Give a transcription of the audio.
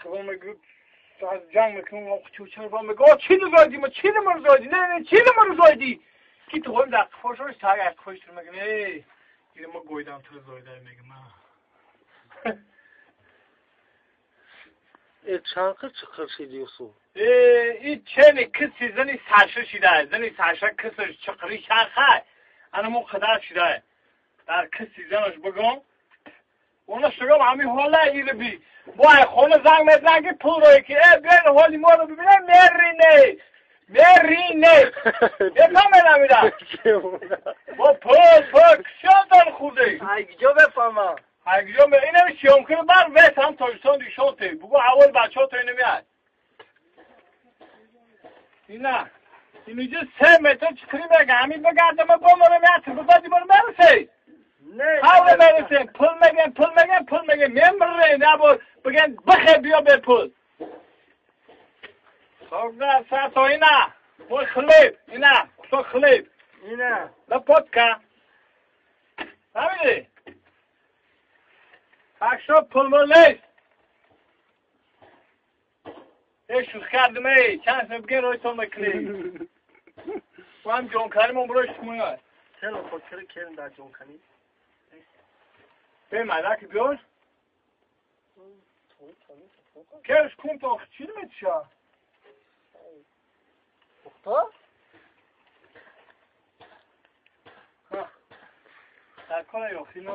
با میگه از جنگ میکنم چوچر با میگه چی زایدی ما چی نمر زایدی نه چی نمر زایدی کی تو هم در فوشش تاگ خوش تو میگه نه این ما گویدم تو زایده میگه ما چانقه چقدر شدیوسو این چه کسی زنی سرشه شده زنی سرشه کسش چقری شرخه انا مو خدا شده در کسی زنش بگم اونا شگم همین حالا ایره بی وای خونه زنگ مزنگی پول روی که بیاین حالی ما رو ببینم مرینه یکم نمیدم با پول کشان دار خوده اگجا بفهمم اگجا اینم شیام کنه بر ویت هم تاجستان دیشانته بگو اول بچه ها تا اینو میاد اینه اینجا 3 متر چطوری بگه همین بگردم با ما رو میاد بزادی ما رو برسه حالا برسه پول میگن میمره نبا بگن بخیر بیا به پول صاحب ساعت اینا مو خلیب اینا تو خلیب اینا لپوتکا نمیدی اکشو پول ملیست ایشو کردم چند سن بگن روی تو مکلی و هم جونکاری من بروش مویاد چرا خود کرن در جونکانی به مدک بیار کرش کن تو چی رو میتشا اختا در کنه یخی